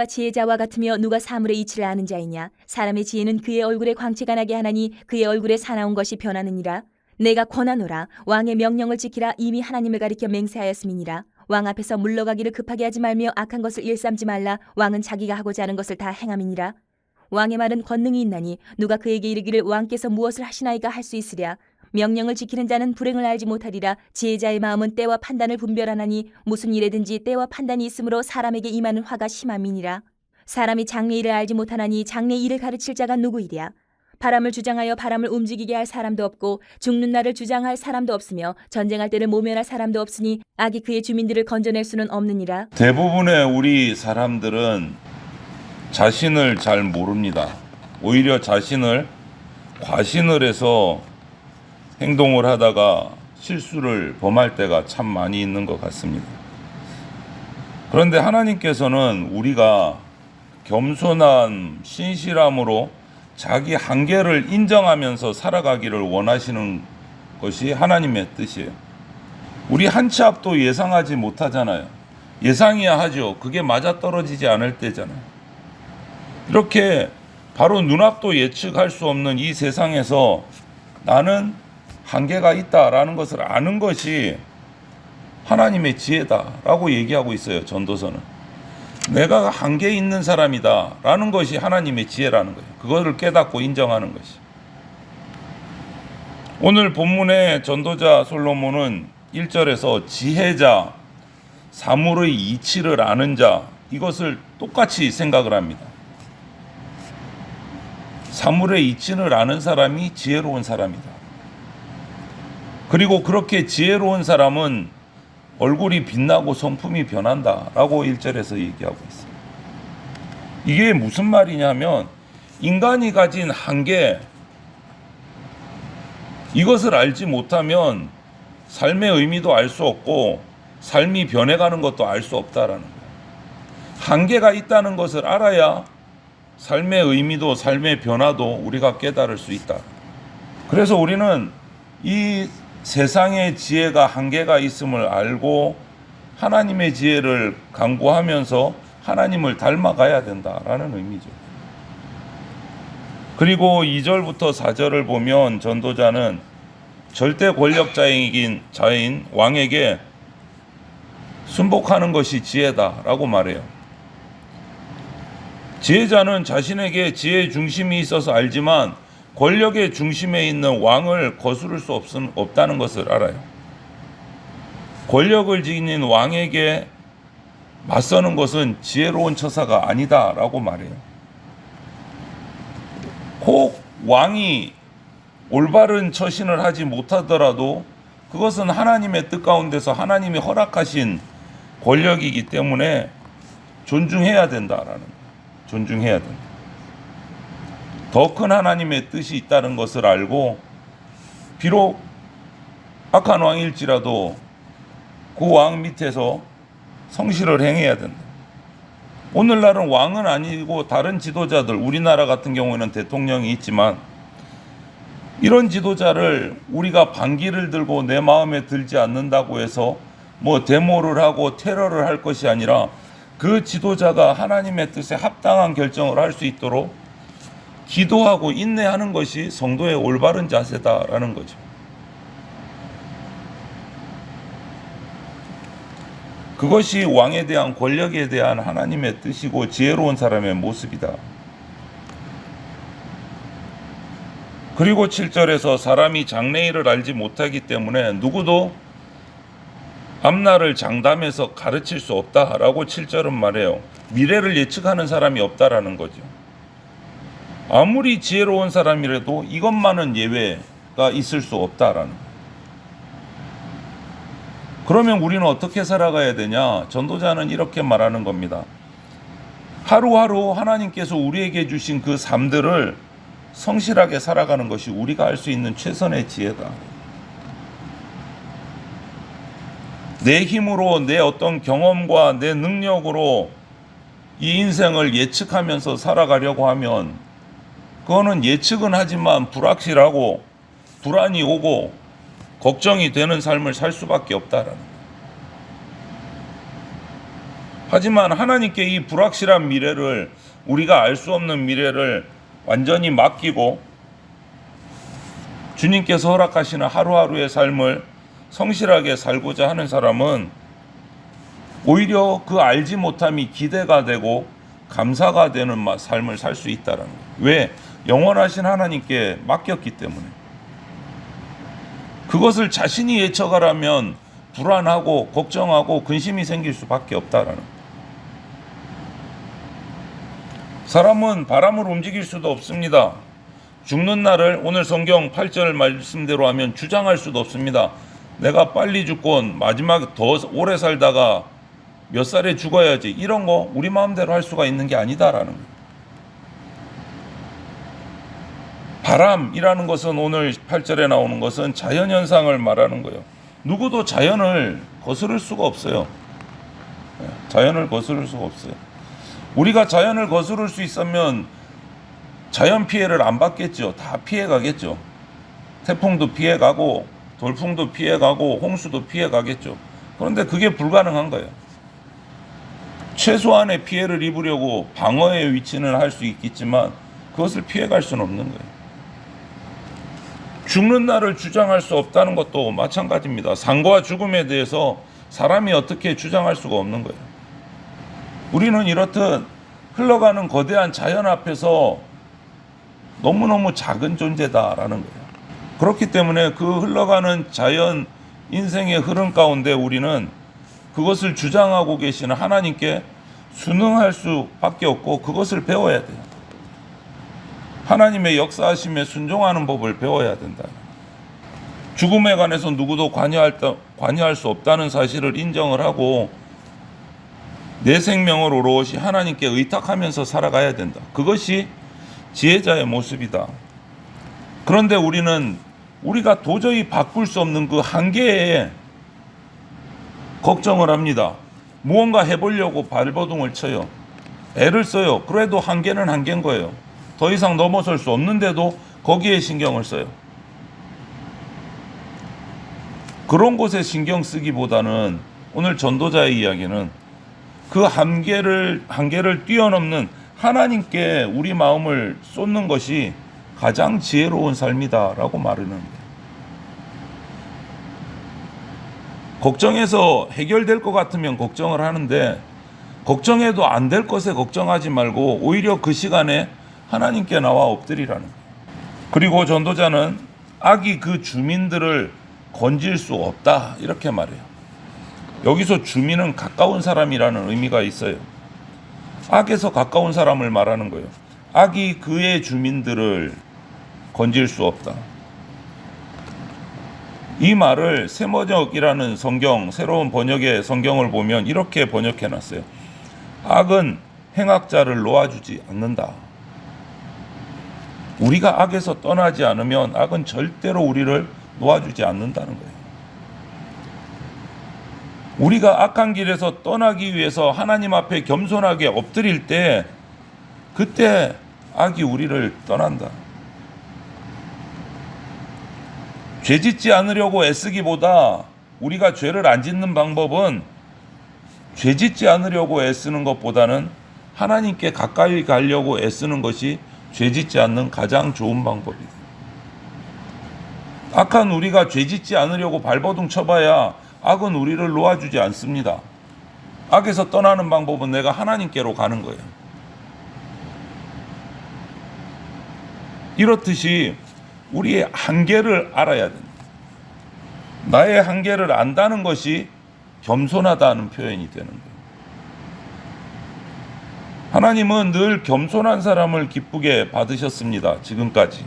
누가 지혜자와 같으며 누가 사물의 이치를 아는 자이냐? 사람의 지혜는 그의 얼굴에 광채가 나게 하나니 그의 얼굴에 사나운 것이 변하느니라. 내가 권하노라. 왕의 명령을 지키라. 이미 하나님을 가리켜 맹세하였음이니라. 왕 앞에서 물러가기를 급하게 하지 말며 악한 것을 일삼지 말라. 왕은 자기가 하고자 하는 것을 다 행함이니라. 왕의 말은 권능이 있나니 누가 그에게 이르기를 왕께서 무엇을 하시나이까 할 수 있으랴. 명령을 지키는 자는 불행을 알지 못하리라. 지혜자의 마음은 때와 판단을 분별하나니 무슨 일에든지 때와 판단이 있으므로 사람에게 임하는 화가 심함이니라. 사람이 장래 일을 알지 못하나니 장래 일을 가르칠 자가 누구이랴. 바람을 주장하여 바람을 움직이게 할 사람도 없고 죽는 날을 주장할 사람도 없으며 전쟁할 때를 모면할 사람도 없으니 악이 그의 주민들을 건져낼 수는 없느니라. 대부분의 우리 사람들은 자신을 잘 모릅니다. 오히려 자신을 과신을 해서 행동을 하다가 실수를 범할 때가 참 많이 있는 것 같습니다. 그런데 하나님께서는 우리가 겸손한 신실함으로 자기 한계를 인정하면서 살아가기를 원하시는 것이 하나님의 뜻이에요. 우리 한 치 앞도 예상하지 못하잖아요. 예상이야 하죠. 그게 맞아떨어지지 않을 때잖아요. 이렇게 바로 눈앞도 예측할 수 없는 이 세상에서 나는 한계가 있다라는 것을 아는 것이 하나님의 지혜다라고 얘기하고 있어요. 전도서는. 내가 한계 있는 사람이다라는 것이 하나님의 지혜라는 거예요. 그거를 깨닫고 인정하는 것이. 오늘 본문의 전도자 솔로몬은 1절에서 지혜자, 사물의 이치를 아는 자, 이것을 똑같이 생각을 합니다. 사물의 이치를 아는 사람이 지혜로운 사람이다. 그리고 그렇게 지혜로운 사람은 얼굴이 빛나고 성품이 변한다 라고 1절에서 얘기하고 있어요. 이게 무슨 말이냐면 인간이 가진 한계, 이것을 알지 못하면 삶의 의미도 알 수 없고 삶이 변해가는 것도 알 수 없다라는 거예요. 한계가 있다는 것을 알아야 삶의 의미도 삶의 변화도 우리가 깨달을 수 있다. 그래서 우리는 이 세상의 지혜가 한계가 있음을 알고 하나님의 지혜를 강구하면서 하나님을 닮아가야 된다라는 의미죠. 그리고 2절부터 4절을 보면 전도자는 절대 권력자인 왕에게 순복하는 것이 지혜다라고 말해요. 지혜자는 자신에게 지혜의 중심이 있어서 알지만 권력의 중심에 있는 왕을 거스를 수 없다는 것을 알아요. 권력을 지닌 왕에게 맞서는 것은 지혜로운 처사가 아니다라고 말해요. 혹 왕이 올바른 처신을 하지 못하더라도 그것은 하나님의 뜻 가운데서 하나님이 허락하신 권력이기 때문에 존중해야 된다라는 거예요. 존중해야 된다. 더 큰 하나님의 뜻이 있다는 것을 알고 비록 악한 왕일지라도 그 왕 밑에서 성실을 행해야 된다. 오늘날은 왕은 아니고 다른 지도자들, 우리나라 같은 경우에는 대통령이 있지만 이런 지도자를 우리가 반기를 들고 내 마음에 들지 않는다고 해서 뭐 데모를 하고 테러를 할 것이 아니라 그 지도자가 하나님의 뜻에 합당한 결정을 할 수 있도록 기도하고 인내하는 것이 성도의 올바른 자세다라는 거죠. 그것이 왕에 대한 권력에 대한 하나님의 뜻이고 지혜로운 사람의 모습이다. 그리고 7절에서 사람이 장래일을 알지 못하기 때문에 누구도 앞날을 장담해서 가르칠 수 없다라고 7절은 말해요. 미래를 예측하는 사람이 없다라는 거죠. 아무리 지혜로운 사람이라도 이것만은 예외가 있을 수 없다라는 거예요. 그러면 우리는 어떻게 살아가야 되냐? 전도자는 이렇게 말하는 겁니다. 하루하루 하나님께서 우리에게 주신 그 삶들을 성실하게 살아가는 것이 우리가 할 수 있는 최선의 지혜다. 내 힘으로 내 어떤 경험과 내 능력으로 이 인생을 예측하면서 살아가려고 하면 그거는 예측은 하지만 불확실하고 불안이 오고 걱정이 되는 삶을 살 수밖에 없다라는 거예요. 하지만 하나님께 이 불확실한 미래를, 우리가 알 수 없는 미래를 완전히 맡기고 주님께서 허락하시는 하루하루의 삶을 성실하게 살고자 하는 사람은 오히려 그 알지 못함이 기대가 되고 감사가 되는 삶을 살 수 있다는 거예요. 왜? 영원하신 하나님께 맡겼기 때문에. 그것을 자신이 예측하라면 불안하고 걱정하고 근심이 생길 수밖에 없다라는 거예요. 사람은 바람을 움직일 수도 없습니다. 죽는 날을 오늘 성경 8절 말씀대로 하면 주장할 수도 없습니다. 내가 빨리 죽고 마지막에 더 오래 살다가 몇 살에 죽어야지, 이런 거 우리 마음대로 할 수가 있는 게 아니다라는 거예요. 바람이라는 것은 오늘 8절에 나오는 것은 자연현상을 말하는 거예요. 누구도 자연을 거스를 수가 없어요. 자연을 거스를 수가 없어요. 우리가 자연을 거스를 수 있으면 자연 피해를 안 받겠죠. 다 피해가겠죠. 태풍도 피해가고 돌풍도 피해가고 홍수도 피해가겠죠. 그런데 그게 불가능한 거예요. 최소한의 피해를 입으려고 방어의 위치는 할 수 있겠지만 그것을 피해갈 수는 없는 거예요. 죽는 날을 주장할 수 없다는 것도 마찬가지입니다. 상과 죽음에 대해서 사람이 어떻게 주장할 수가 없는 거예요. 우리는 이렇듯 흘러가는 거대한 자연 앞에서 너무너무 작은 존재다라는 거예요. 그렇기 때문에 그 흘러가는 자연 인생의 흐름 가운데 우리는 그것을 주장하고 계시는 하나님께 순응할 수밖에 없고 그것을 배워야 돼요. 하나님의 역사하심에 순종하는 법을 배워야 된다. 죽음에 관해서 누구도 관여할 수 없다는 사실을 인정을 하고 내 생명을 오롯이 하나님께 의탁하면서 살아가야 된다. 그것이 지혜자의 모습이다. 그런데 우리가 도저히 바꿀 수 없는 그 한계에 걱정을 합니다. 무언가 해보려고 발버둥을 쳐요. 애를 써요. 그래도 한계는 한계인 거예요. 더 이상 넘어설 수 없는데도 거기에 신경을 써요. 그런 곳에 신경 쓰기보다는 오늘 전도자의 이야기는 그 한계를 뛰어넘는 하나님께 우리 마음을 쏟는 것이 가장 지혜로운 삶이다라고 말하는 거예요. 걱정해서 해결될 것 같으면 걱정을 하는데 걱정해도 안 될 것에 걱정하지 말고 오히려 그 시간에 하나님께 나와 엎드리라는 거예요. 그리고 전도자는 악이 그 주민들을 건질 수 없다 이렇게 말해요. 여기서 주민은 가까운 사람이라는 의미가 있어요. 악에서 가까운 사람을 말하는 거예요. 악이 그의 주민들을 건질 수 없다. 이 말을 새번역이라는 성경, 새로운 번역의 성경을 보면 이렇게 번역해 놨어요. 악은 행악자를 놓아주지 않는다. 우리가 악에서 떠나지 않으면 악은 절대로 우리를 놓아주지 않는다는 거예요. 우리가 악한 길에서 떠나기 위해서 하나님 앞에 겸손하게 엎드릴 때 그때 악이 우리를 떠난다. 죄 짓지 않으려고 애쓰기보다 우리가 죄를 안 짓는 방법은 죄 짓지 않으려고 애쓰는 것보다는 하나님께 가까이 가려고 애쓰는 것이 죄 짓지 않는 가장 좋은 방법이다. 악한 우리가 죄 짓지 않으려고 발버둥 쳐봐야 악은 우리를 놓아주지 않습니다. 악에서 떠나는 방법은 내가 하나님께로 가는 거예요. 이렇듯이 우리의 한계를 알아야 된다. 나의 한계를 안다는 것이 겸손하다는 표현이 되는 거예요. 하나님은 늘 겸손한 사람을 기쁘게 받으셨습니다. 지금까지.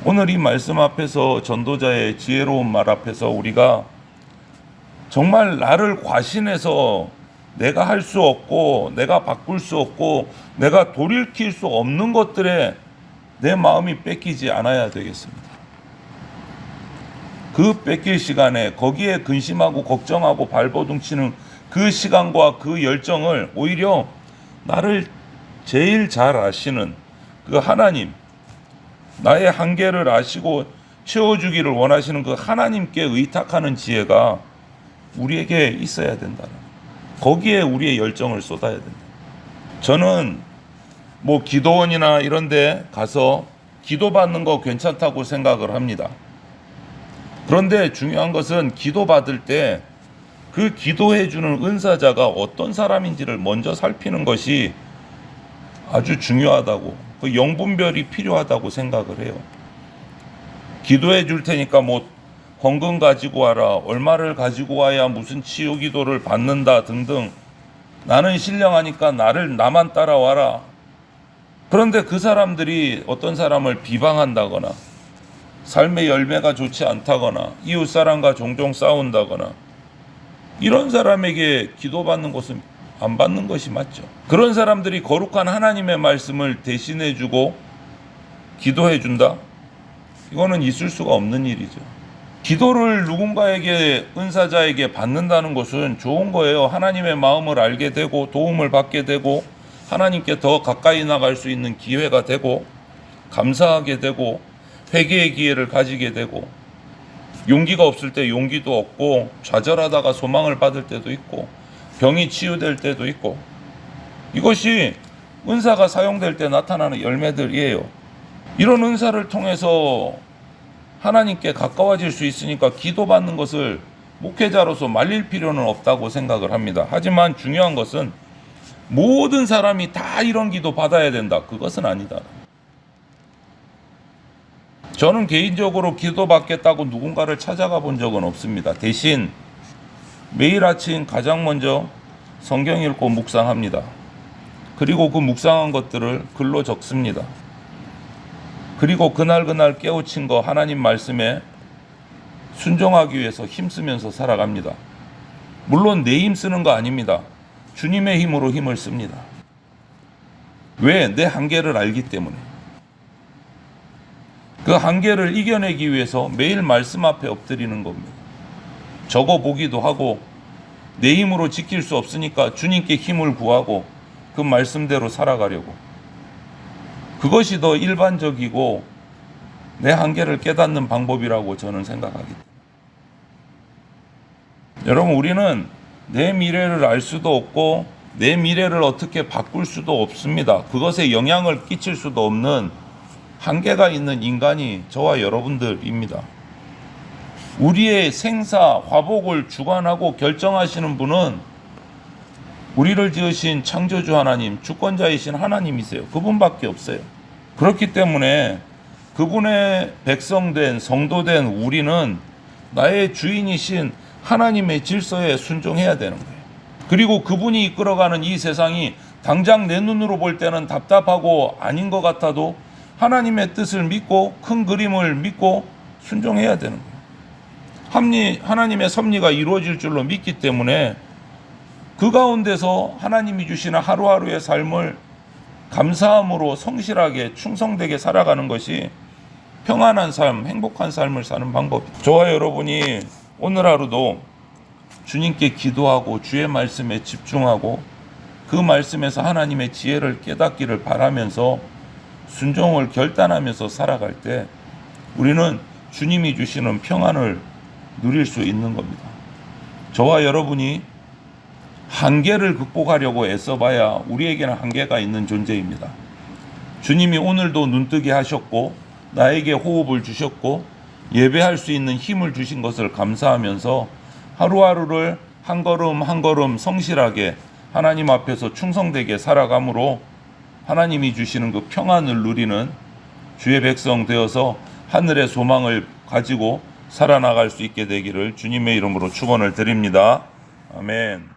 오늘 이 말씀 앞에서 전도자의 지혜로운 말 앞에서 우리가 정말 나를 과신해서 내가 할 수 없고 내가 바꿀 수 없고 내가 돌이킬 수 없는 것들에 내 마음이 뺏기지 않아야 되겠습니다. 그 뺏길 시간에 거기에 근심하고 걱정하고 발버둥 치는 그 시간과 그 열정을 오히려 나를 제일 잘 아시는 그 하나님, 나의 한계를 아시고 채워주기를 원하시는 그 하나님께 의탁하는 지혜가 우리에게 있어야 된다. 거기에 우리의 열정을 쏟아야 된다. 저는 뭐 기도원이나 이런 데 가서 기도받는 거 괜찮다고 생각을 합니다. 그런데 중요한 것은 기도받을 때 그 기도해주는 은사자가 어떤 사람인지를 먼저 살피는 것이 아주 중요하다고, 그 영분별이 필요하다고 생각을 해요. 기도해 줄 테니까 뭐 헌금 가지고 와라, 얼마를 가지고 와야 무슨 치유 기도를 받는다 등등, 나는 신령하니까 나만 따라와라. 그런데 그 사람들이 어떤 사람을 비방한다거나 삶의 열매가 좋지 않다거나 이웃사람과 종종 싸운다거나, 이런 사람에게 기도받는 것은 안 받는 것이 맞죠. 그런 사람들이 거룩한 하나님의 말씀을 대신해 주고 기도해 준다? 이거는 있을 수가 없는 일이죠. 기도를 누군가에게, 은사자에게 받는다는 것은 좋은 거예요. 하나님의 마음을 알게 되고 도움을 받게 되고 하나님께 더 가까이 나갈 수 있는 기회가 되고 감사하게 되고 회개의 기회를 가지게 되고, 용기가 없을 때 용기도 얻고 좌절하다가 소망을 받을 때도 있고 병이 치유될 때도 있고, 이것이 은사가 사용될 때 나타나는 열매들이에요. 이런 은사를 통해서 하나님께 가까워질 수 있으니까 기도받는 것을 목회자로서 말릴 필요는 없다고 생각을 합니다. 하지만 중요한 것은 모든 사람이 다 이런 기도 받아야 된다, 그것은 아니다. 저는 개인적으로 기도받겠다고 누군가를 찾아가 본 적은 없습니다. 대신 매일 아침 가장 먼저 성경 읽고 묵상합니다. 그리고 그 묵상한 것들을 글로 적습니다. 그리고 그날 깨우친 거 하나님 말씀에 순종하기 위해서 힘쓰면서 살아갑니다. 물론 내 힘 쓰는 거 아닙니다. 주님의 힘으로 힘을 씁니다. 왜? 내 한계를 알기 때문에. 그 한계를 이겨내기 위해서 매일 말씀 앞에 엎드리는 겁니다. 적어보기도 하고, 내 힘으로 지킬 수 없으니까 주님께 힘을 구하고 그 말씀대로 살아가려고. 그것이 더 일반적이고 내 한계를 깨닫는 방법이라고 저는 생각하기 때문에. 여러분, 우리는 내 미래를 알 수도 없고 내 미래를 어떻게 바꿀 수도 없습니다. 그것에 영향을 끼칠 수도 없는 한계가 있는 인간이 저와 여러분들입니다. 우리의 생사, 화복을 주관하고 결정하시는 분은 우리를 지으신 창조주 하나님, 주권자이신 하나님이세요. 그분밖에 없어요. 그렇기 때문에 그분의 백성된, 성도된 우리는 나의 주인이신 하나님의 질서에 순종해야 되는 거예요. 그리고 그분이 이끌어가는 이 세상이 당장 내 눈으로 볼 때는 답답하고 아닌 것 같아도 하나님의 뜻을 믿고 큰 그림을 믿고 순종해야 되는 거예요. 하나님의 섭리가 이루어질 줄로 믿기 때문에 그 가운데서 하나님이 주시는 하루하루의 삶을 감사함으로 성실하게 충성되게 살아가는 것이 평안한 삶, 행복한 삶을 사는 방법입니다. 저와 여러분이 오늘 하루도 주님께 기도하고 주의 말씀에 집중하고 그 말씀에서 하나님의 지혜를 깨닫기를 바라면서 순종을 결단하면서 살아갈 때 우리는 주님이 주시는 평안을 누릴 수 있는 겁니다. 저와 여러분이 한계를 극복하려고 애써봐야 우리에게는 한계가 있는 존재입니다. 주님이 오늘도 눈뜨게 하셨고 나에게 호흡을 주셨고 예배할 수 있는 힘을 주신 것을 감사하면서 하루하루를 한 걸음 한 걸음 성실하게 하나님 앞에서 충성되게 살아감으로 하나님이 주시는 그 평안을 누리는 주의 백성 되어서 하늘의 소망을 가지고 살아나갈 수 있게 되기를 주님의 이름으로 축원을 드립니다. 아멘.